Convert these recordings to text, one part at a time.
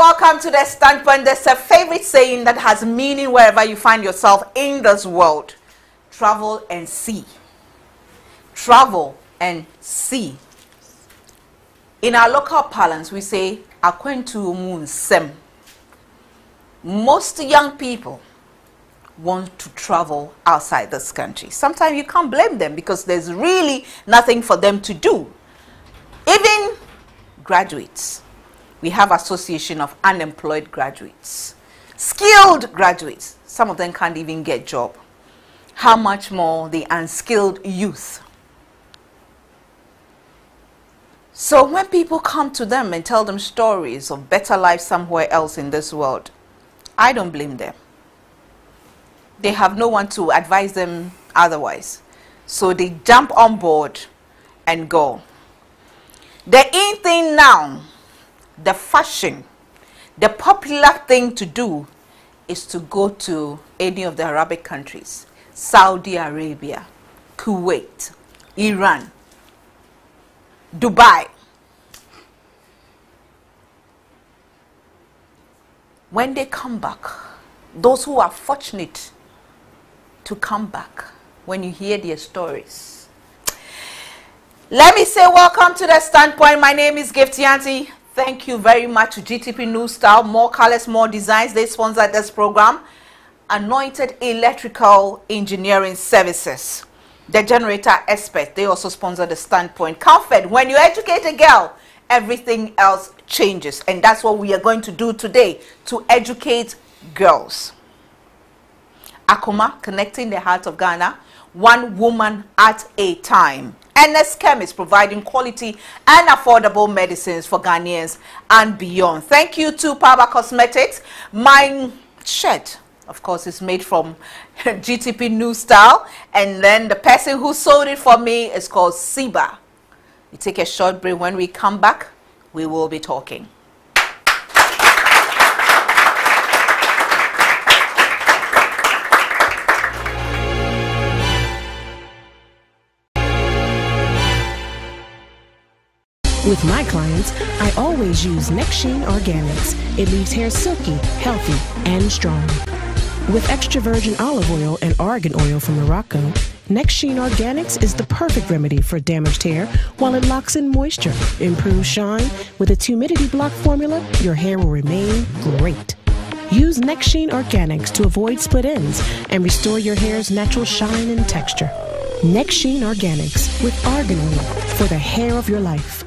welcome to the Standpoint. There's a favorite saying that has meaning wherever you find yourself in this world. Travel and see. Travel and see. In our local parlance, we say, Akwentu Munsem. Most young people want to travel outside this country. Sometimes you can't blame them because there's really nothing for them to do. Even graduates. We have association of unemployed graduates, skilled graduates. Some of them can't even get job. How much more the unskilled youth? So when people come to them and tell them stories of better life somewhere else in this world, I don't blame them. They have no one to advise them otherwise. So they jump on board and go. The in thing now, the fashion, the popular thing to do is to go to any of the Arabic countries, Saudi Arabia, Kuwait, Iran, Dubai. When they come back, those who are fortunate to come back, when you hear their stories, let me say welcome to the Standpoint. My name is Gift Yanti. Thank you very much to GTP New Style. More colors, more designs. They sponsored this program. Anointed Electrical Engineering Services. The generator expert. They also sponsor the Standpoint. Comfort. When you educate a girl, everything else changes. And that's what we are going to do today. To educate girls. Akoma, connecting the heart of Ghana. One woman at a time. NS Chemist, providing quality and affordable medicines for Ghanaians and beyond. Thank you to Power Cosmetics. My shirt, of course, is made from GTP New Style. And then the person who sold it for me is called SEWA. We take a short break. When we come back, we will be talking. With my clients, I always use Nextsheen Organics. It leaves hair silky, healthy, and strong. With extra virgin olive oil and argan oil from Morocco, Nextsheen Organics is the perfect remedy for damaged hair while it locks in moisture, improves shine. With its humidity block formula, your hair will remain great. Use Nextsheen Organics to avoid split ends and restore your hair's natural shine and texture. Nextsheen Organics with argan oil for the hair of your life.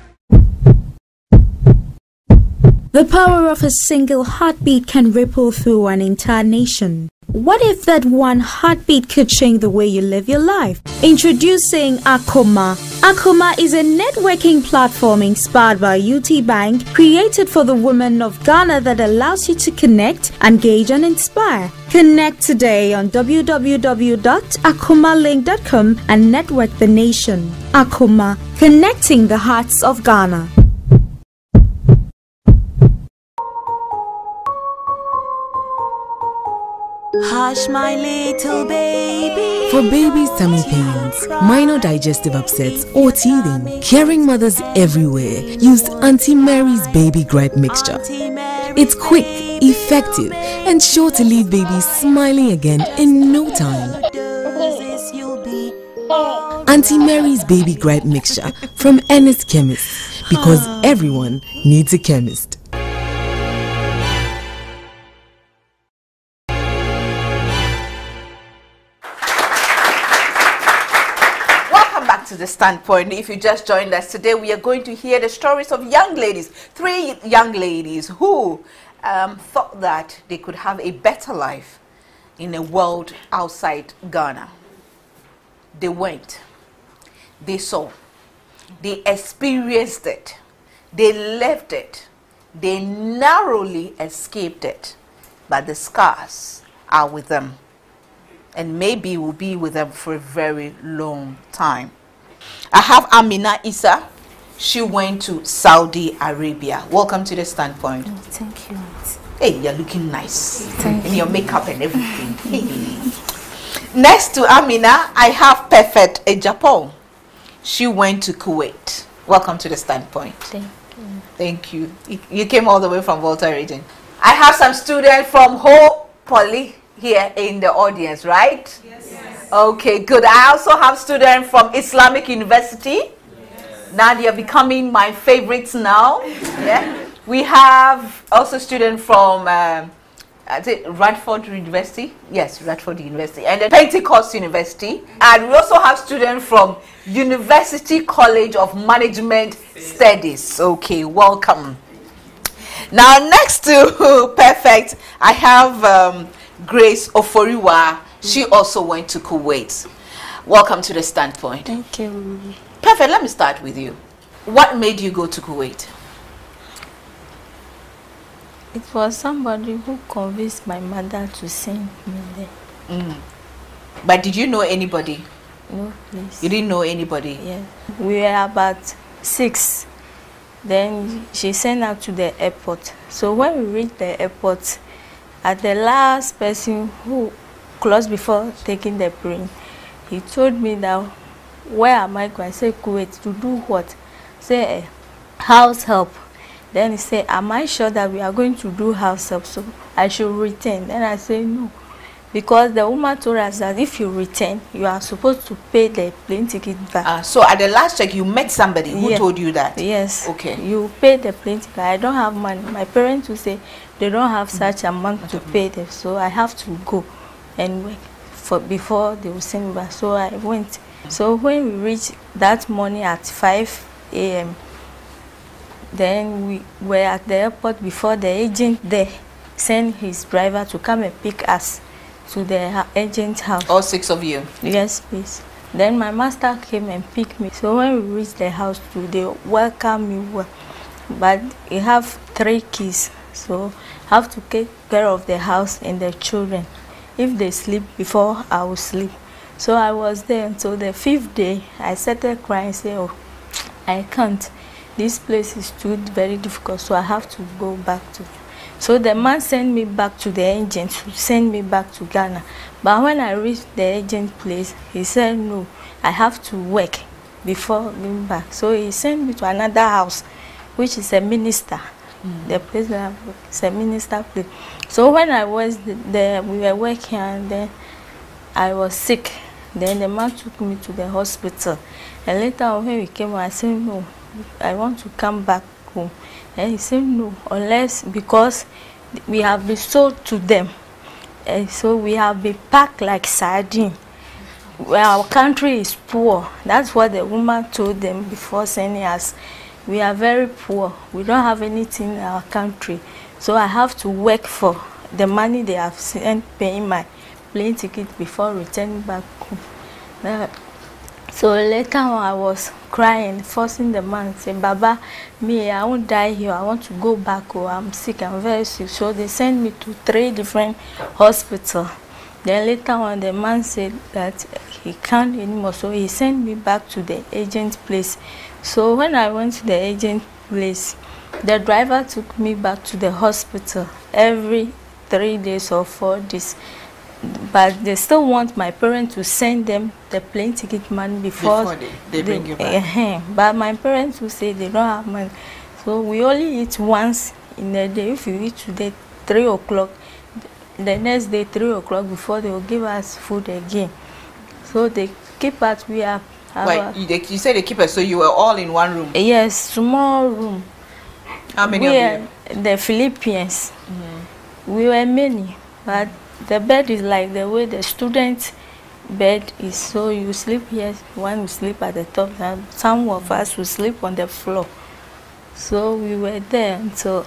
The power of a single heartbeat can ripple through an entire nation. What if that one heartbeat could change the way you live your life? Introducing Akoma. Akoma is a networking platform inspired by UT Bank, created for the women of Ghana that allows you to connect, engage and inspire. Connect today on www.akomalink.com and network the nation. Akoma, connecting the hearts of Ghana. Hush, my little baby. For babies' tummy pains, minor digestive upsets, or teething, caring mothers everywhere used Auntie Mary's Baby Gripe Mixture. It's quick, effective, and sure to leave babies smiling again in no time. Auntie Mary's Baby Gripe Mixture from NS Chemist, because everyone needs a chemist. To the Standpoint. If you just joined us today, we are going to hear the stories of young ladies, 3 young ladies who thought that they could have a better life in a world outside Ghana. They went, they saw, they experienced it, they left it, they narrowly escaped it, but the scars are with them and maybe will be with them for a very long time. I have Amina Issa. She went to Saudi Arabia. Welcome to the Standpoint. Oh, thank you. Hey, you're looking nice. Thank you. In your makeup and everything. Hey. Next to Amina, I have Perfect Japan. She went to Kuwait. Welcome to the Standpoint. Thank Thank you. You came all the way from Volta region. I have some students from Ho Poly here in the audience, right? Yes. Okay, good. I also have students from Islamic University. Yes. Now they are becoming my favorites now. Yeah. We have also students from Radford University. Yes, Radford University. And then Pentecost University. And we also have students from University College of Management Studies. Okay, welcome. Now, next to Perfect, I have Grace Oforiwa. She also went to Kuwait. Welcome to the Standpoint. Thank you. Perfect, let me start with you. What made you go to Kuwait? It was somebody who convinced my mother to send me there. But did you know anybody? No, please. You didn't know anybody? Yes. We were about 6. Then she sent us to the airport. So when we reached the airport, at the last person who closed before taking the plane, he told me that, where am I going? I said, Kuwait. To do what? Say, house help. Then he said, am I sure that we are going to do house help? So I should return. Then I said, no. Because the woman told us that if you return, you are supposed to pay the plane ticket back. So at the last check, you met somebody who told you that? Yes. Okay. You pay the plane ticket. I don't have money. My parents will say they don't have such amount to pay them. So I have to go and wait before they will send me back. So I went. So when we reached that morning at 5 a.m., then we were at the airport before the agent there sent his driver to come and pick us to the agent's house. All 6 of you? Yes, please. Then my master came and picked me. So when we reached the house too, they welcomed me well. But you have 3 kids, so I have to take care of the house and the children. If they sleep before, I will sleep. So I was there until the 5th day. I started crying, say, oh, I can't. This place is too very difficult, so I have to go back to. So the man sent me back to the agent who sent me back to Ghana. But when I reached the agent place, he said, no, I have to work before going back. So he sent me to another house, which is a minister. The place that I work is a minister place. So when I was there, we were working, and then I was sick. Then the man took me to the hospital. And later on, when we came, I said, no, I want to come back home. And he said, no, unless, because we have been sold to them. And so we have been packed like sardine. Well, our country is poor. That's what the woman told them before sending us. We are very poor. We don't have anything in our country. So I have to work for the money they have sent, paying my plane ticket before returning back home. So later on, I was crying, forcing the man, saying, Baba, me, I won't die here. I want to go back. Oh, I'm sick. I'm very sick. So they sent me to 3 different hospitals. Then later on, the man said that he can't anymore. So he sent me back to the agent's place. So when I went to the agent's place, the driver took me back to the hospital every 3 days or 4 days. But they still want my parents to send them the plane ticket money before they bring you back. But my parents will say they don't have money. So we only eat once in a day. If you eat today 3 o'clock, the next day 3 o'clock before they will give us food again. So they keep us. We are. Wait, you said they keep us. So you were all in one room? Yes, small room. How many of you? The Philippines. We were many, but the bed is like the way the student bed is. So you sleep here, one will sleep at the top, and some of us will sleep on the floor. So we were there until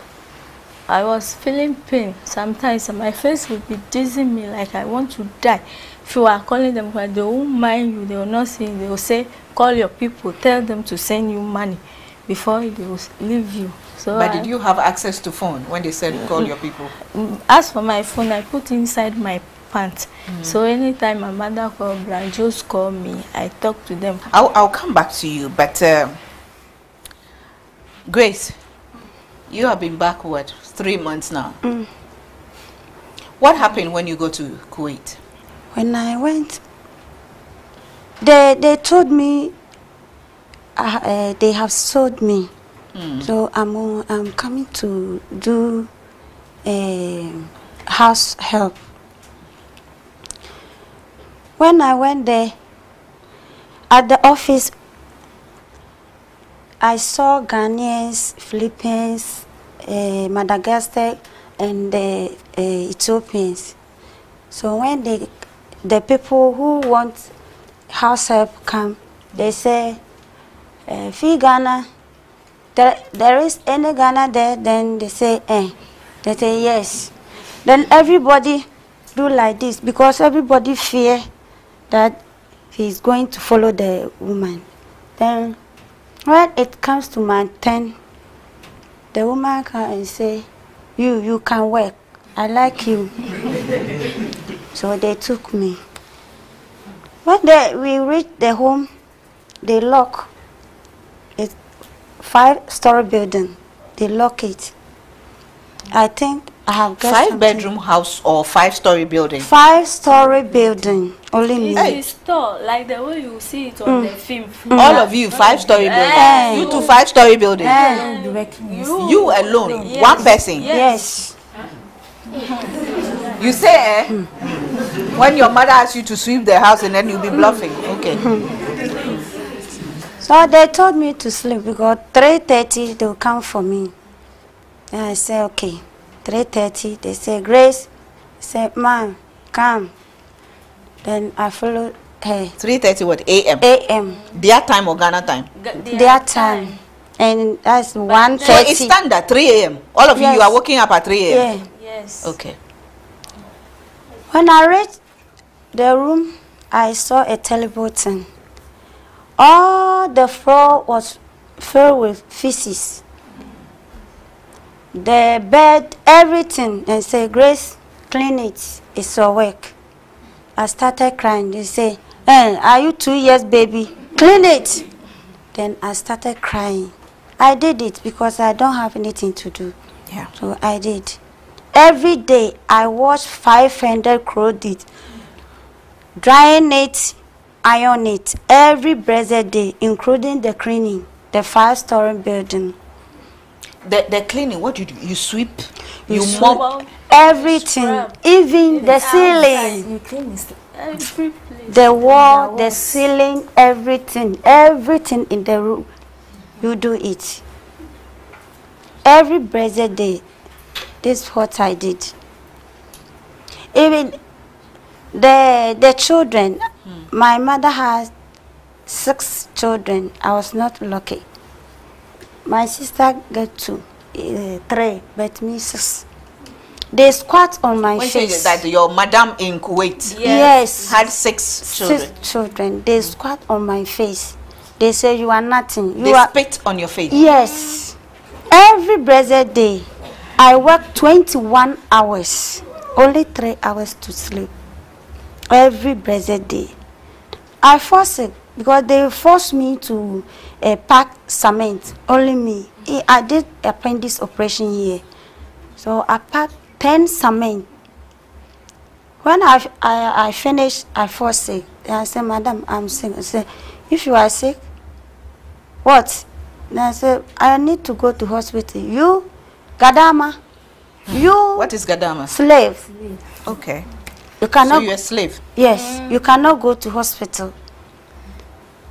I was feeling pain. Sometimes my face would be dizzying me like I want to die. If you are calling them, they won't mind you, they will not see you. They will say, call your people, tell them to send you money before they will leave you. So but did you have access to phone when they said call your people? As for my phone, I put inside my pants. So anytime my mother called, Branjos call me, I talk to them. I'll come back to you, but Grace, you have been backward 3 months now. What happened when you go to Kuwait? When I went, they told me they have sold me So I'm coming to do house help. When I went there, at the office, I saw Ghanaians, Philippines, Madagascar, and Ethiopians. So when the people who want house help come, they say, "Fi Ghana, there is any Ghana there?" Then they say, "Eh." They say yes. Then everybody do like this because everybody fear that he's going to follow the woman. Then when it comes to my turn, the woman can and say, you can work. I like you." So they took me. When we reached the home, they lock it, 5-story building. They lock it. I think I have got 5-bedroom house or 5-story building? 5-story building. Only me. It's tall, like the way you see it on the film. All of you, 5-story building. You two 5-story building. You alone, Yes. one person. Yes. You say, when your mother asks you to sweep the house and then you'll be bluffing. Okay. So they told me to sleep because 3:30 they'll come for me. And I say, okay. 3:30, they say, "Grace." I say, "Ma'am, come." Then I follow her. 3:30 what? A.M.? A.M. Their time or Ghana time? Their time. And that's 1:30. So it's standard, 3 a.m. All of Yes. you are waking up at 3 a.m.? Yeah. Yes. Okay. When I reached the room, I saw a television. All the floor was filled with feces. The bed, everything. And say, "Grace, clean it. It's your work." I started crying. They say, "Are you 2 years, baby? Clean it." Then I started crying. I did it because I don't have anything to do. Yeah. So I did. Every day I wash 500 clothes, drying it, iron it, every blessed day, including the cleaning, the 5-story building. The cleaning, what do you do? You sweep? You sweep. mop? Everything, Scrub. even the ceiling, You clean every place. the wall, the ceiling, everything in the room, you do it. Every blessed day, this is what I did. Even the children, my mother has 6 children. I was not lucky. My sister got 2, 3, but me 6. They squat on my When you say face. that your madam in Kuwait Yes. had 6 children. 6 children. They squat on my face. They say, "You are nothing. You They are." spit on your face. Yes. Every blessed day, I work 21 hours. Only 3 hours to sleep. Every blessed day. I force it because they forced me to pack cement. Only me. I did appendix operation here. So I packed 10 cement. When I finished, I fall sick. I said, "Madam, I'm sick." I said, "If you are sick, what?" And I said, "I need to go to hospital." "You, Gadama, you." What is Gadama? Slave. Okay. You cannot. So you're a slave? Yes, you cannot go to hospital.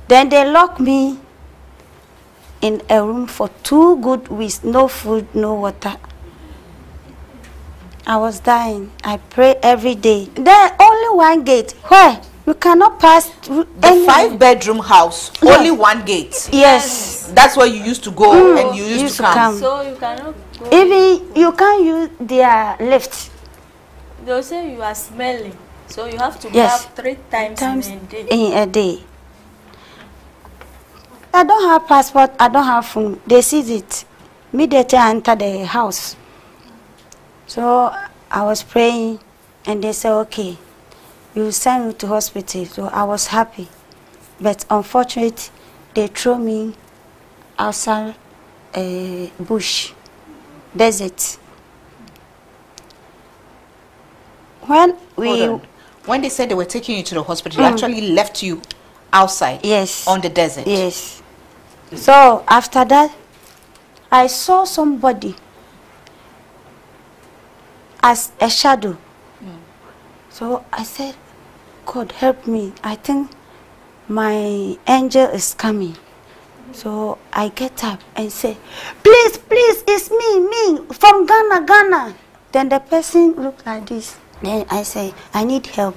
Then they lock me in a room for 2 good weeks. No food, no water. I was dying. I pray every day. There only one gate where you cannot pass through. The 5-bedroom house, Yes. only one gate. Yes. That's where you used to go and you used to come. So you cannot go. Even you can't use their lift. They'll say you are smelling. So you have to Yes. bath 3 times in a day. In a day. I don't have passport. I don't have phone. They seize it. Immediately I enter the house. So I was praying, and they said, "Okay, you send me to hospital." So I was happy, but unfortunately, they threw me outside a bush, desert. When Hold on. When they said they were taking you to the hospital, they actually left you outside? Yes. On the desert? Yes. So after that, I saw somebody as a shadow. So I said, God help me. I think my angel is coming. So I get up and say, please, please, it's me, from Ghana. Then the person looked like this. Then I say, I need help.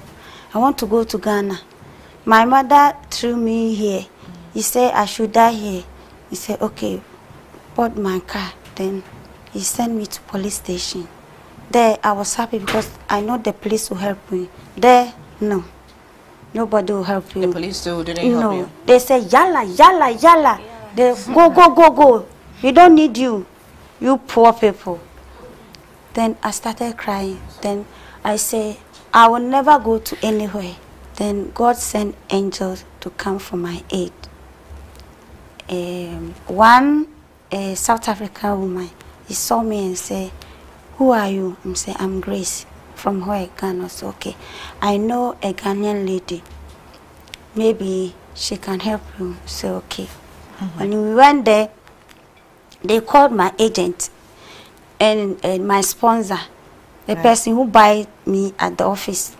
I want to go to Ghana. My mother threw me here. He said I should die here. He said, okay, bought my car. Then he sent me to police station. There I was happy because I know the police will help me. There, no. Nobody will help you. The police still didn't help you? No. They say, yalla. Yeah. They go. We don't need you. You poor people. Then I started crying. Then I say, I will never go to anywhere. Then God sent angels to come for my aid. One South African woman, he saw me and said, who are you? I say, I'm Grace. From where? Ghana. So, okay. I know a Ghanaian lady. Maybe she can help you. So, okay. When we went there, they called my agent and my sponsor, the person who buy me at the office.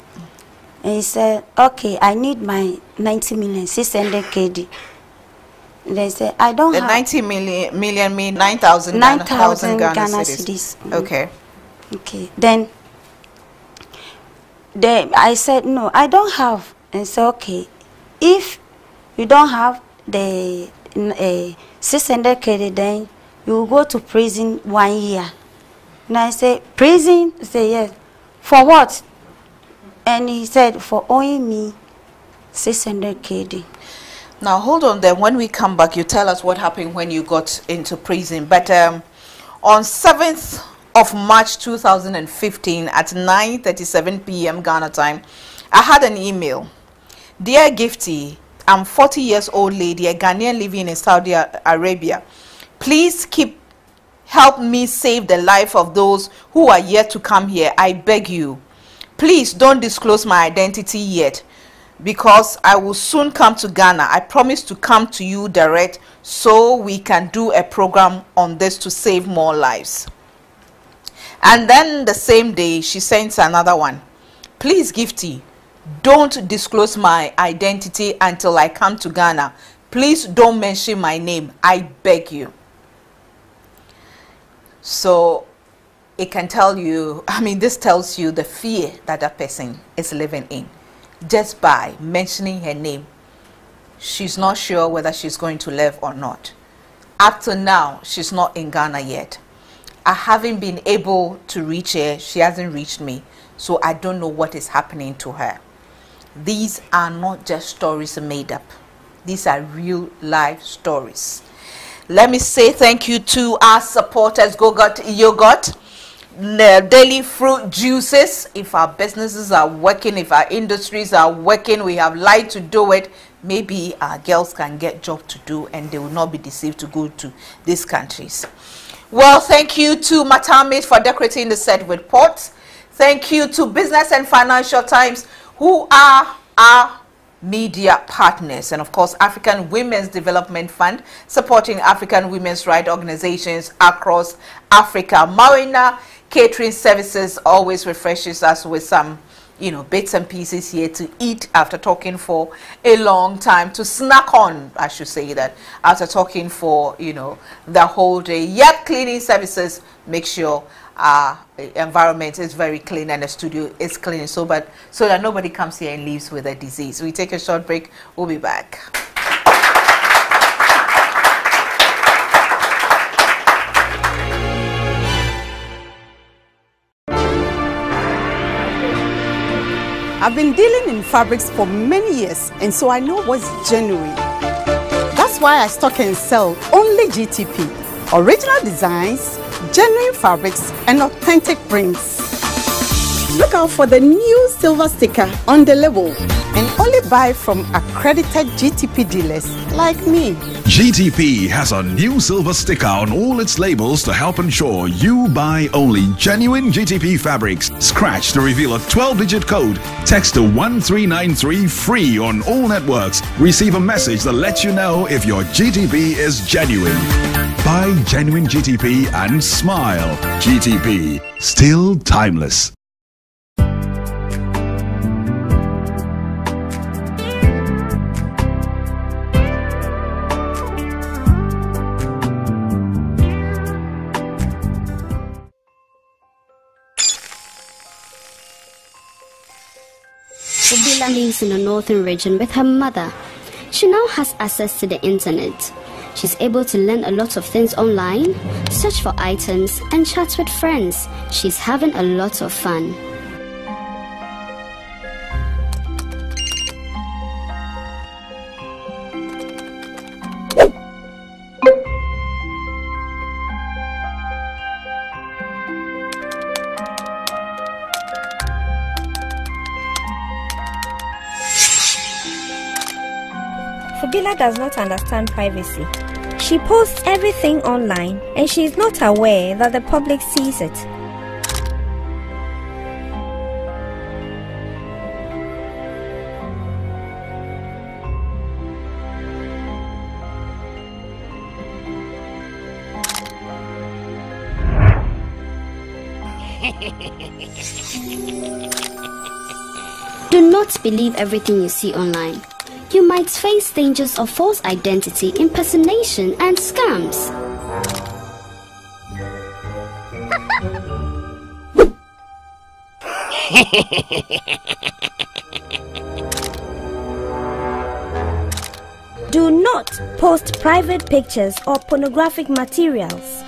And he said, okay, I need my 90 million, 600 KD. And they said, I don't have... The 90 million mean 9,000 Ghana cedis. Okay. Okay. Then I said, no, I don't have. And so, okay, if you don't have the 600 KD, then you will go to prison 1 year. And I said, prison? I said, yes. For what? And he said, for owing me 600 KD. Now, hold on there. When we come back, you tell us what happened when you got into prison. But on 7th of March 2015 at 9:37 p.m. Ghana time, I had an email. Dear Gifty, I'm 40 years old lady, a Ghanaian living in Saudi Arabia. Please help me save the life of those who are yet to come here. I beg you. Please don't disclose my identity yet, because I will soon come to Ghana. I promise to come to you direct so we can do a program on this to save more lives. And then the same day she sends another one. Please, Gifty, don't disclose my identity until I come to Ghana. Please don't mention my name. I beg you. So it can tell you, I mean, this tells you the fear that that person is living in. Just by mentioning her name, she's not sure whether she's going to live or not. Up to now, she's not in Ghana yet. I haven't been able to reach her. She hasn't reached me. So I don't know what is happening to her. These are not just stories made up. These are real life stories. Let me say thank you to our supporters, Go-Got Yogurt, the daily fruit juices. If our businesses are working, if our industries are working, we have light to do it, maybe our girls can get job to do and they will not be deceived to go to these countries. Well, thank you to Matamit for decorating the set with pots. Thank you to Business and Financial Times, who are our media partners, and of course African Women's Development Fund, supporting African women's rights organizations across Africa. Marina Catering Services always refreshes us with some, you know, bits and pieces here to eat after talking for a long time, to snack on, I should say that, after talking for, you know, the whole day. Yet Cleaning Services, make sure our environment is very clean and the studio is clean, so that nobody comes here and leaves with a disease. We take a short break. We'll be back. I've been dealing in fabrics for many years, and so I know what's genuine. That's why I stock and sell only GTP, original designs, genuine fabrics, and authentic prints. Look out for the new silver sticker on the label. and only buy from accredited GTP dealers like me. GTP has a new silver sticker on all its labels to help ensure you buy only genuine GTP fabrics. Scratch to reveal a 12-digit code. Text to 1393 free on all networks. Receive a message that lets you know if your GTP is genuine. Buy genuine GTP and smile. GTP, still timeless. Obila lives in the northern region with her mother. She now has access to the internet. She's able to learn a lot of things online, search for items, and chat with friends. She's having a lot of fun. Fubila does not understand privacy. She posts everything online and she is not aware that the public sees it. Do not believe everything you see online. You might face dangers of false identity, impersonation, and scams. Do not post private pictures or pornographic materials.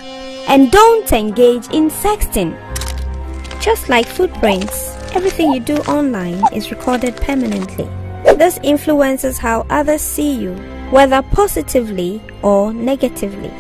And don't engage in sexting. Just like footprints, everything you do online is recorded permanently. This influences how others see you, whether positively or negatively.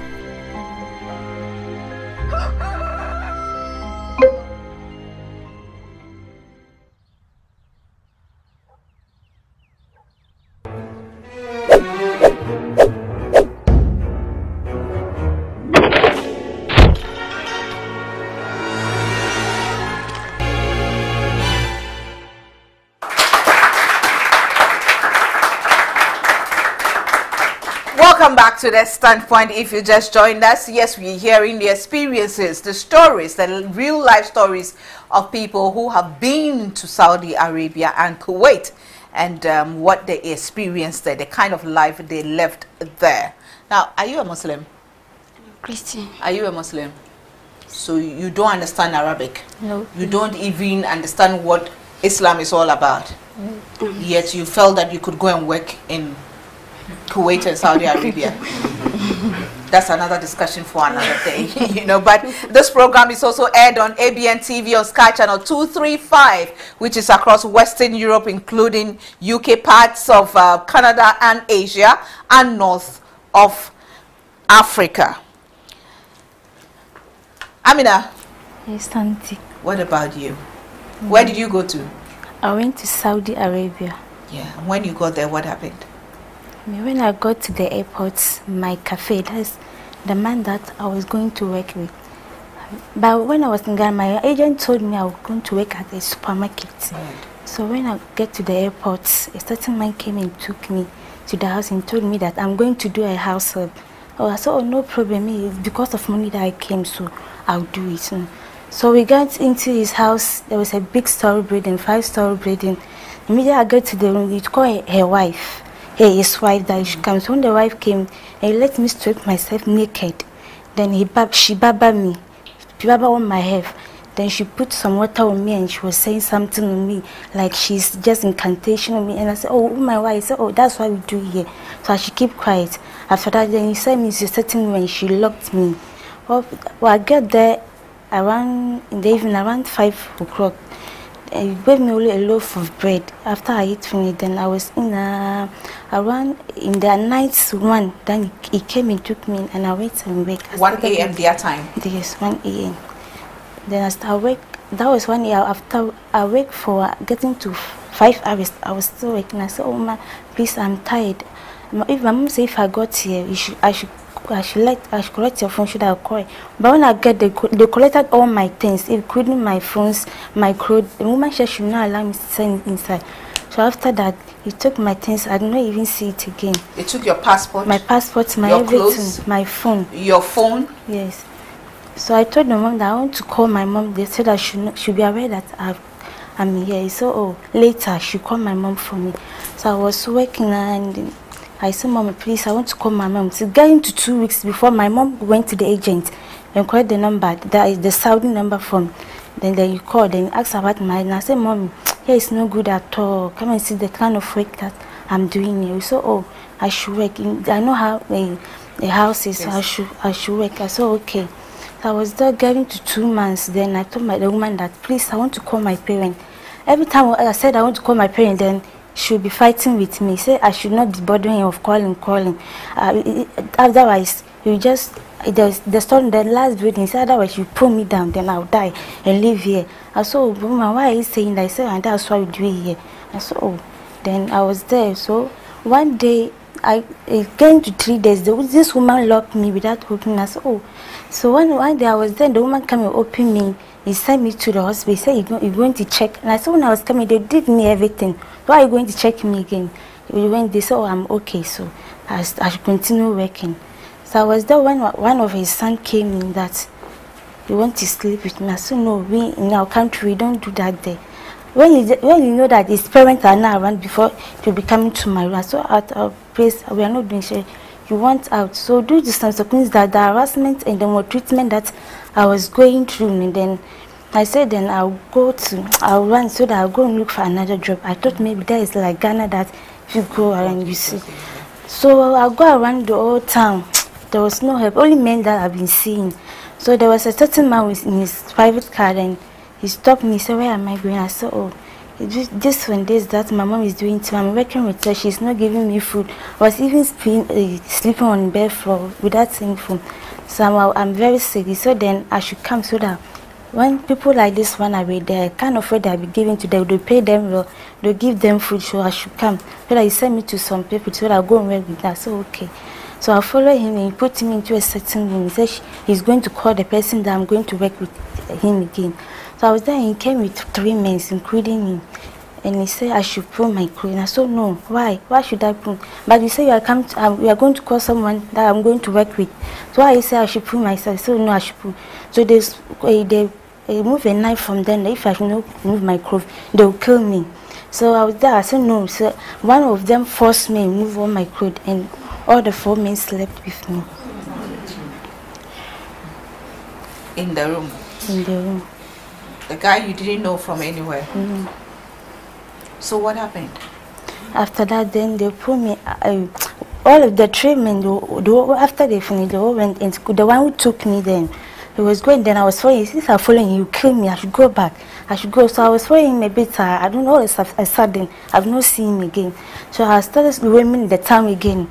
Welcome back to The Standpoint. If you just joined us, yes, we're hearing the experiences, the stories, the real life stories of people who have been to Saudi Arabia and Kuwait, and what they experienced there, the kind of life they lived there. Now, are you a Muslim? Christian. Are you a Muslim? So you don't understand Arabic? No. You don't even understand what Islam is all about? Yet you felt that you could go and work in Kuwait and Saudi Arabia. That's another discussion for another day, you know. But this program is also aired on ABN TV on Sky Channel 235, which is across Western Europe, including UK, parts of Canada and Asia, and north of Africa. Amina. Yes, Auntie. What about you? Where did you go to? I went to Saudi Arabia. Yeah. When you got there, what happened? When I got to the airport, my cafe, that's the man that I was going to work with. But when I was in Ghana, my agent told me I was going to work at a supermarket. Right. So when I get to the airport, a certain man came and took me to the house and told me that I'm going to do a house help. Oh, I said, oh, no problem. It's because of money that I came, so I'll do it. So we got into his house. There was a big story building, 5-story building. Immediately I got to the room, it called her wife. His wife that she comes. When the wife came, he let me strip myself naked. Then she baba me. She baba on my head. Then she put some water on me and she was saying something on me, like she's just incantation on me. And I said, oh, my wife. I said, oh, that's what we do here. So I should keep quiet. After that, then he said me to setting when she locked me. Well, I got there around in the evening, around 5 o'clock. He gave me only a loaf of bread. After I ate it, then I was in around in the night 1. Then he came and took me and I went and wake. 1 a.m. their time? Yes, 1 a.m. Then I started wake. That was 1 year after I wake for getting to 5 hours. I was still waking. I said, oh ma, please, I'm tired. If my mom say if I got here, I should collect your phone. Should I call? But when I get they collected all my things, including my phones, my clothes. The woman said she should not allow me to send inside. So after that, he took my things. I did not even see it again. They took your passport? My passport, my your everything, clothes, my phone. Your phone? Yes. So I told the mom that I want to call my mom. They said I should be aware that I'm here. So later she called my mom for me. So I was working and I said, Mom, please, I want to call my mom. So getting to 2 weeks before, my mom went to the agent and called the number. That is the Saudi number from. Then you called and asked about mine. And I said, Mom, here it's no good at all. Come and see the kind of work that I'm doing here. So I should work. I know how the house is. Yes. So I should work. I said, okay. So I was there getting to 2 months. Then I told the woman that, please, I want to call my parents. Every time I said I want to call my parents, then she'll be fighting with me. Say I should not be bothering him of calling. Otherwise, you just the last building. He said otherwise you pull me down, then I'll die and live here. I said, oh, woman, why are you saying that? I said, and that's why we do it here. I said, oh, then I was there. So one day, it came to 3 days. This woman locked me without opening. I said, oh. So one day I was there, the woman came and opened me. He sent me to the hospital. He said, you're going to check. And I said, when I was coming, they did me everything. Why are you going to check me again? They said, oh, I'm okay. So I should continue working. So I was there when one of his sons came in that he wanted to sleep with me. I said, no, we in our country, we don't do that there. When you know that his parents are not around before to be coming to my room, so at our place, we are not doing shit. You want out. So due to some circumstances that the harassment and the maltreatment that I was going through, and then I said then I'll run so that I'll go and look for another job. I thought maybe there is like Ghana that if you go around you see. So I'll go around the whole town. There was no help, only men that I've been seeing. So there was a certain man in his private car and he stopped me. He said, where am I going? I said, oh, this one days that my mom is doing too. I'm working with her. She's not giving me food. I was even sleeping on the bed floor without seeing food. So I'm very sick. So then I should come so that when people like this one are there, kind of food I'll be giving to them, they'll pay them well, they'll give them food, so I should come. So that he sent me to some people so that I'll go and work with that. So okay. So I followed him and he put him into a certain room. He said he's going to call the person that I'm going to work with him again. So I was there and he came with 3 men, including me. And he said I should pull my clothes. And I said, no, why? Why should I pull? But you say we are going to call someone that I'm going to work with. So why you say I should pull myself? So no, I should pull. So they move a knife from them. If I should not move my clothes, they'll kill me. So I was there. I said no. So one of them forced me to move all my clothes, and all the 4 men slept with me. In the room? In the room. The guy you didn't know from anywhere? Mm-hmm. So what happened? After that, then they put me, all of the 3 men, after they finished, they all went, and the one who took me then, he was going, then I was following, since I'm following you, kill me, I should go back, I should go. So I was following him a bit, I don't know, all of a sudden, I've not seen him again. So I started roaming the town again.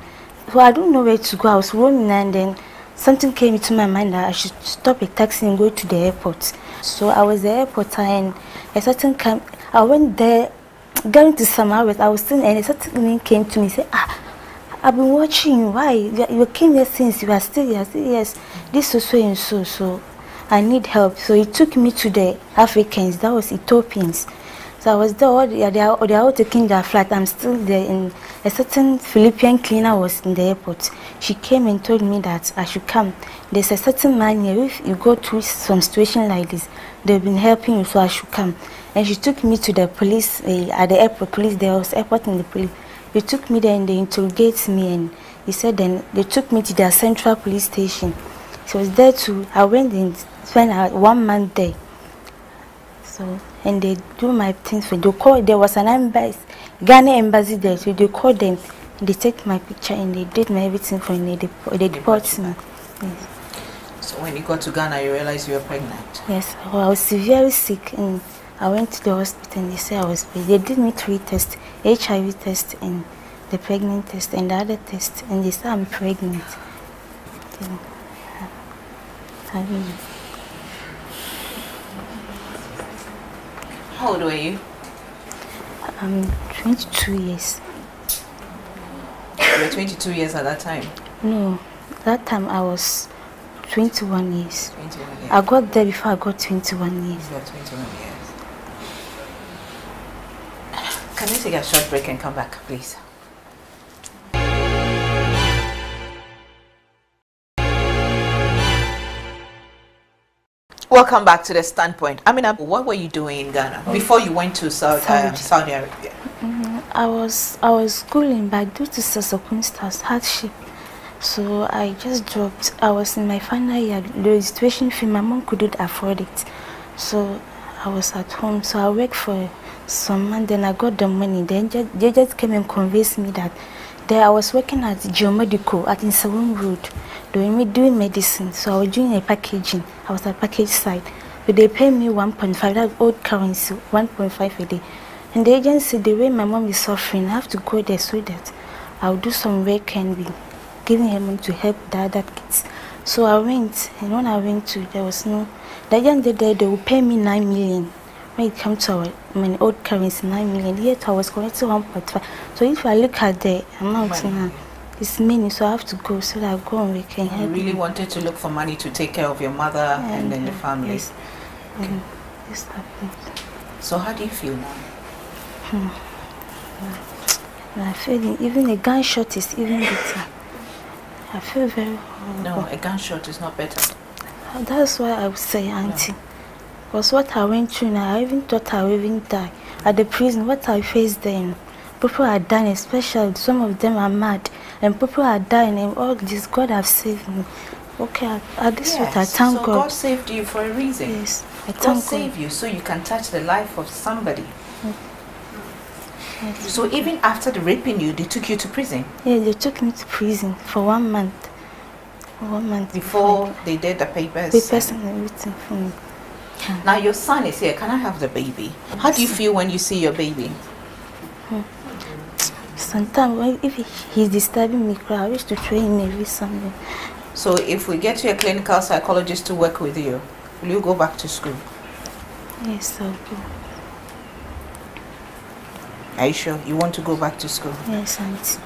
So I don't know where to go, I was roaming, and then something came into my mind that I should stop a taxi and go to the airport. So I was at the airport, and a certain time, I went there, going to some hours, I was still, and a certain man came to me and said, I've been watching you. Why? You came here since you are still here. I said, yes, this is so and so, so I need help. So he took me to the Africans, that was Ethiopians. So I was there, they are all taking their flight. I'm still there, and a certain Philippine cleaner was in the airport. She came and told me that I should come. There's a certain man here, if you go through some situation like this, they've been helping you, so I should come. And she took me to the police, at the airport, police, there was airport in the police. They took me there and they interrogated me, and he said then they took me to their central police station. So I was there too. I went and spent 1 month there. So, and they do my things for, they call, there was an embassy, Ghana embassy there, so they called them, they take my picture and they did my everything for me, they deport me. Yes. So when you got to Ghana, you realized you were pregnant? Yes, I was severely sick, and I went to the hospital and they said I was pregnant. They did me 3 tests, HIV test and the pregnant test and the other test, and they said I'm pregnant. How old were you? I'm 22 years. You were 22 years at that time? No, that time I was 21 years. 21 years. I got there before I got 21 years. You got 21 years. Can we take a short break and come back, please? Welcome back to The Standpoint. I mean, what were you doing in Ghana before you went to Saudi Arabia? I was schooling, but due to circumstances, hardship, so I just dropped. I was in my final year. The registration fee, my mom couldn't afford it, so I was at home. So I worked for some months, then I got the money. Then they just came and convinced me that there I was working at Geomedical at Insawam Road, doing medicine. So I was doing a packaging. I was at package side, but they paid me 1.5. That's old currency, 1.5 a day. And the agency, the way my mom is suffering, I have to go there so that I'll do some work and be giving her money to help the other kids. So I went, and when I went to, there was no, the agency there, they will pay me 9 million. When it comes to our old currency, 9 million. Yet I was collecting 1.5. So if I look at the amount now, it's many, so I have to go so that I go and work and help. You really wanted to look for money to take care of your mother and then the family. Yes. Okay. Yes, so how do you feel now? I feel even a gunshot is even better. I feel very horrible. No, a gunshot is not better. That's why I would say, Auntie. Because what I went through now, I even thought I would even die. At the prison, what I faced then, people are dying, especially some of them are mad. And people are dying, and all this, God has saved me. Okay, at this point, I thank God. God saved you for a reason. Yes, I thank God saved you so you can touch the life of somebody. Yes. So even after the raping you, they took you to prison? Yeah, they took me to prison for 1 month. 1 month. Before they did the papers? Papers and everything for me. Now your son is here. Can I have the baby? How do you feel when you see your baby? Sometimes if he's disturbing me, I wish to train him every Sunday. So if we get you a clinical psychologist to work with you, will you go back to school? Yes, I'll go. Are you sure you want to go back to school? Yes, Auntie.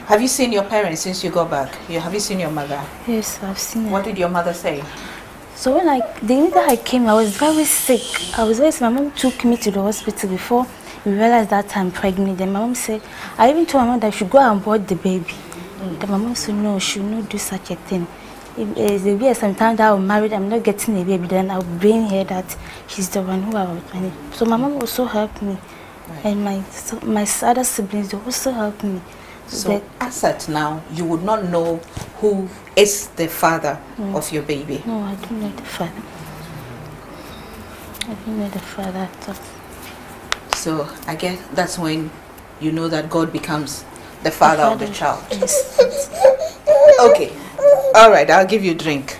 Have you seen your parents since you got back? Have you seen your mother? Yes, I've seen her. What did your mother say? So when the day that I came, I was very sick. I was very sick. My mom took me to the hospital before we realized that I'm pregnant. Then my mom said, I even told my mom that I should go and board the baby. Then my mom said, no, she will not do such a thing. If the way sometimes that I'm married, I'm not getting a baby, then I'll bring her that she's the one who I was planning. So my mom also helped me. Right. And my other siblings, they also helped me. So as at now, you would not know who is the father of your baby? No, I don't know the father. I don't know the father at all. So I guess that's when you know that God becomes the father of the child. Yes. Okay. All right, I'll give you a drink.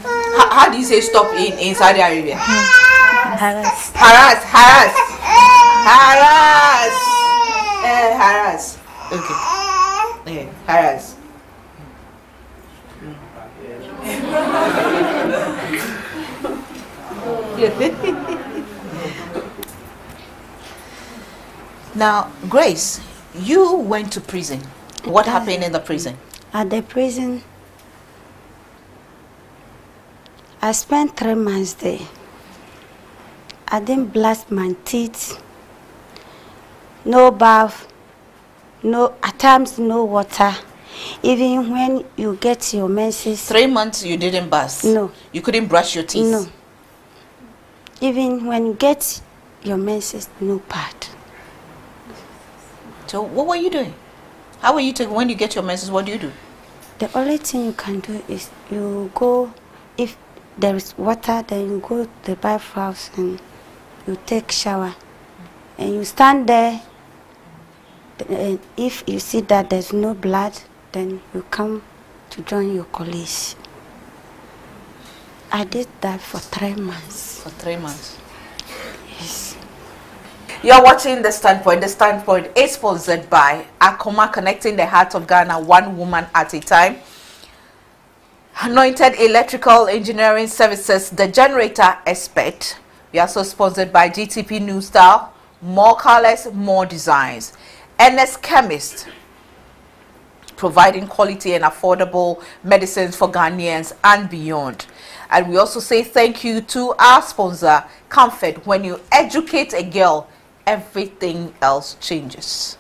How do you say stop in Saudi Arabia? Harass. Harass. Harass. Harass. Harass. Okay. Yeah, harass. Now, Grace, you went to prison. What happened in the prison? At the prison, I spent 3 months there. I didn't blast my teeth, no bath, at times no water. Even when you get your menses. 3 months you didn't bath? No. You couldn't brush your teeth? No. Even when you get your menses, no pad. So what were you doing? How were you taking, when you get your menses, what do you do? The only thing you can do is you go, if there is water, then you go to the bathhouse and you take shower. And you stand there, and if you see that there's no blood, then you come to join your colleagues. I did that for 3 months. For 3 months? Yes. You're watching The Standpoint. The Standpoint is sponsored by Akoma, connecting the heart of Ghana, one woman at a time. Anointed Electrical Engineering Services, the generator expert. We are also sponsored by GTP New Style, more colors, more designs. NS Chemist, providing quality and affordable medicines for Ghanaians and beyond. And we also say thank you to our sponsor, Comfort. When you educate a girl, everything else changes.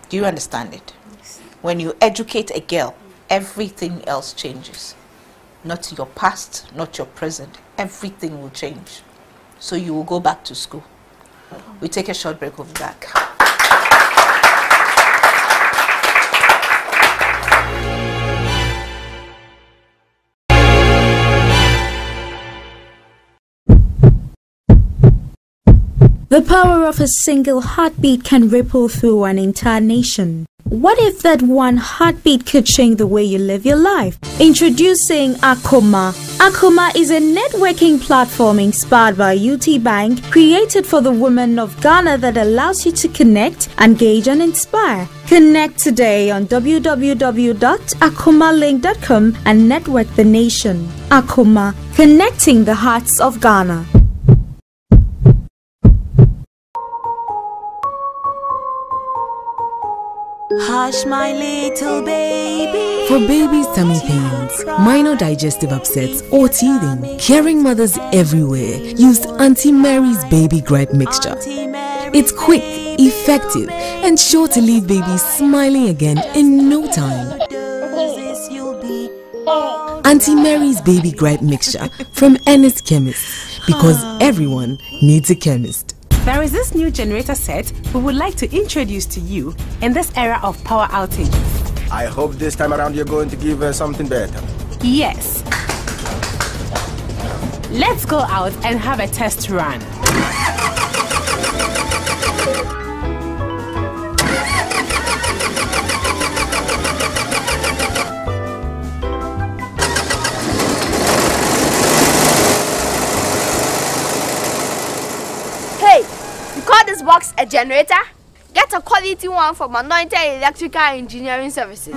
Do you understand it? Yes. When you educate a girl, everything else changes. Not your past, not your present. Everything will change. So you will go back to school. We take a short break, we'll be back. The power of a single heartbeat can ripple through an entire nation. What if that one heartbeat could change the way you live your life? Introducing Akoma. Akoma is a networking platform inspired by UT Bank, created for the women of Ghana that allows you to connect, engage and inspire. Connect today on www.akomalink.com and network the nation. Akoma, connecting the hearts of Ghana. Hush, my little baby. For babies' tummy pains, minor digestive upsets, or teething, caring mothers everywhere used Auntie Mary's Baby Gripe Mixture. It's quick, effective, and sure to leave babies smiling again in no time. Auntie Mary's Baby Gripe Mixture from NS Chemist, because everyone needs a chemist. There is this new generator set we would like to introduce to you in this era of power outages. I hope this time around you're going to give us something better. Yes. Let's go out and have a test run. Call this box a generator? Get a quality one from Anointed Electrical Engineering Services.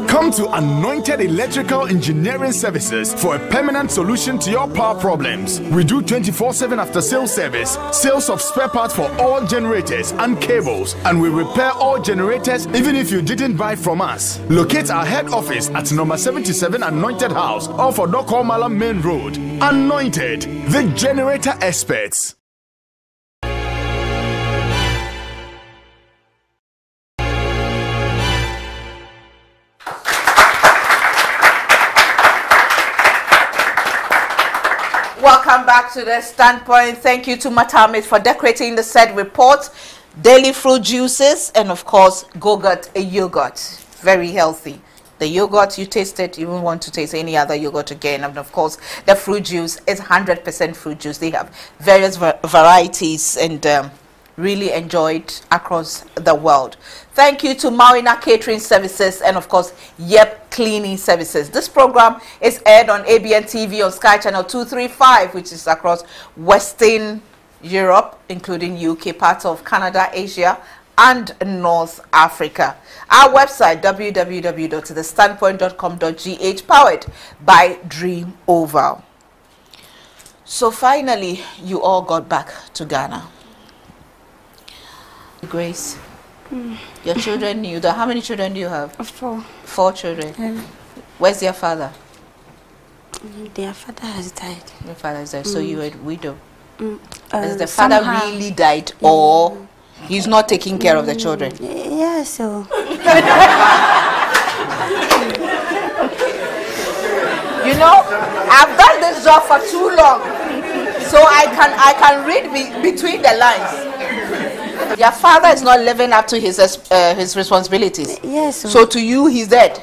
Come to Anointed Electrical Engineering Services for a permanent solution to your power problems. We do 24/7 after sales service, sales of spare parts for all generators and cables, and we repair all generators even if you didn't buy from us. Locate our head office at number 77 Anointed House off of Dokomala Main Road. Anointed, the generator experts. Welcome back to the Standpoint. Thank you to Matamit for decorating the said report. Daily fruit juices and of course Go-Gut, a yogurt. Very healthy. The yogurt, you taste it, you won't want to taste any other yogurt again. And of course the fruit juice is 100% fruit juice. They have various varieties and really enjoyed across the world. Thank you to Mawina Catering Services and of course Yep Cleaning Services. This program is aired on ABN TV on Sky Channel 235, which is across Western Europe, including UK, parts of Canada, Asia and North Africa. Our website www.thestandpoint.com.gh, powered by Dream Oval. So finally, you all got back to Ghana. Grace, your children knew that. How many children do you have? 4. 4 children. Where's their father? Their father has died. Your father is dead. So you were a widow. Has the father really died, or he's not taking care of the children? Yeah, so. You know, I've done this job for too long, so I can read between the lines. Your father is not living up to his responsibilities. Yes. So to you, he's dead.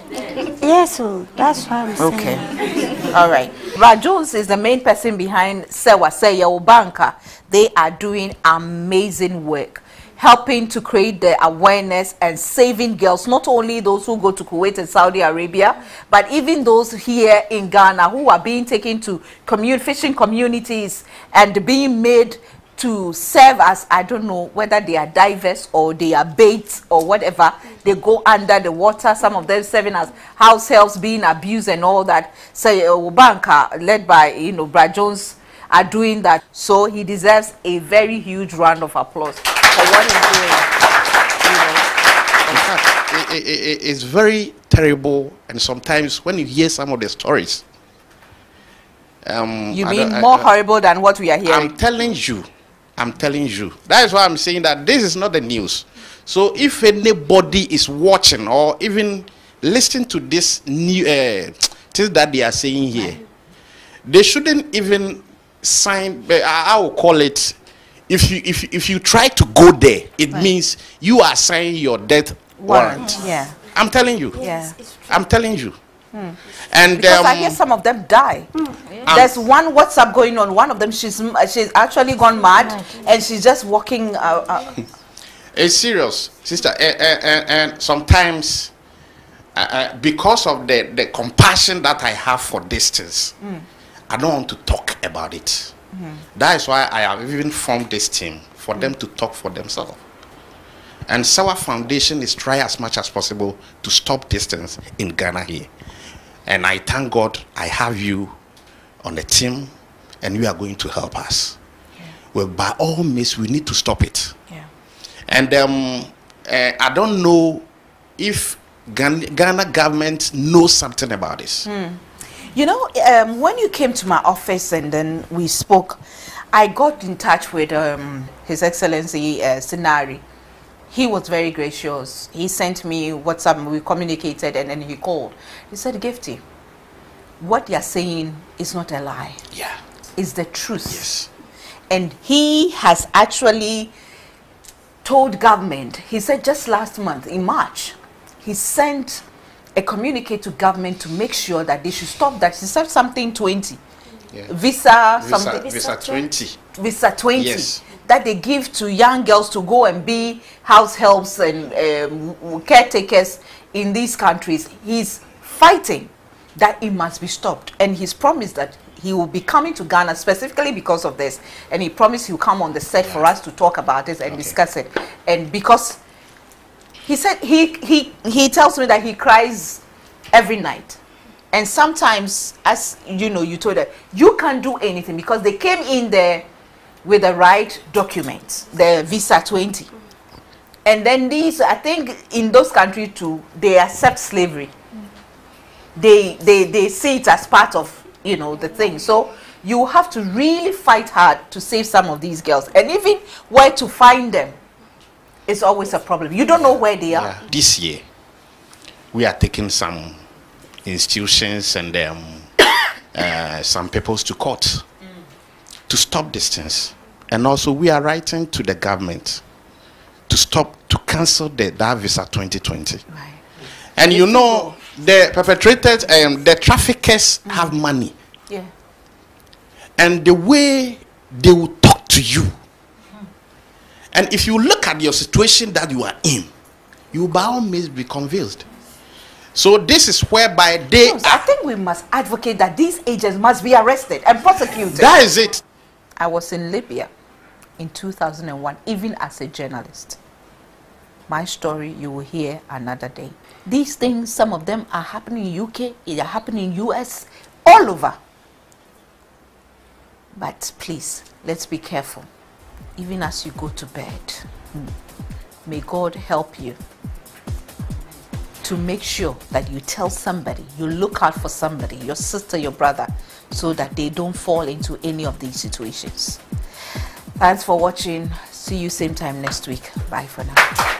Yes, so that's why I'm saying. Okay. All right. Rajones is the main person behind SEWA Banka. They are doing amazing work, helping to create the awareness and saving girls, not only those who go to Kuwait and Saudi Arabia, but even those here in Ghana who are being taken to fishing communities and being made to serve as, I don't know whether they are divers or they are baits or whatever. They go under the water, some of them serving as house helps, being abused and all that. So Banka, led by Brad Jones, are doing that. So he deserves a very huge round of applause for what he's doing. You know. In fact, it's very terrible, and sometimes when you hear some of the stories, you mean more horrible than what we are hearing? I'm telling you. That is why I'm saying that this is not the news. So if anybody is watching or even listening to this new things that they are saying here, they shouldn't even sign. I will call it. If you try to go there, it means you are signing your death warrant. Yeah, I'm telling you. Yeah, I'm telling you. And because I hear some of them die. There's one WhatsApp going on. One of them, she's actually gone mad, and she's just walking. It's serious, sister. And sometimes, because of the compassion that I have for these things, I don't want to talk about it. That is why I have even formed this team for them to talk for themselves. And SEWA Foundation is trying as much as possible to stop these things in Ghana here. And I thank God I have you on the team, and you are going to help us. Well, by all means, we need to stop it. And I don't know if Ghana government knows something about this. You know, when you came to my office and then we spoke, I got in touch with His Excellency Sinari. He was very gracious. He sent me WhatsApp, we communicated, and then he called. He said, Gifty, what you're saying is not a lie. Yeah. It's the truth. Yes. And he has actually told government, he said just last month, in March, he sent a communique to government to make sure that they should stop that. He said something 20. Yeah. Visa 20. Visa 20. Yes. That they give to young girls to go and be house helps and caretakers in these countries. He's fighting that it must be stopped. And he's promised that he will be coming to Ghana specifically because of this. And he promised he'll come on the set for us to talk about it and discuss it. And because he said he tells me that he cries every night. And sometimes, as you know, you told her, you can't do anything because they came in there with the right documents, the Visa 20. And then these, I think in those countries too, they accept slavery. They see it as part of, you know, the thing. So you have to really fight hard to save some of these girls. And even where to find them is always a problem. You don't know where they are. Yeah. This year, we are taking some institutions and some peoples to court to stop this things. And also we are writing to the government to cancel that Visa 2020. Right. And you know, the perpetrators, the traffickers have money. Yeah. And the way they will talk to you. And if you look at your situation that you are in, you will by all means be convinced. So this is whereby they I think we must advocate that these agents must be arrested and prosecuted. That is it. I was in Libya in 2001, even as a journalist. My story you will hear another day. These things, some of them are happening in UK, they are happening in US, all over. But please, let's be careful. Even as you go to bed, may God help you to make sure that you tell somebody, you look out for somebody, your sister, your brother, so that they don't fall into any of these situations. Thanks for watching. See you same time next week. Bye for now.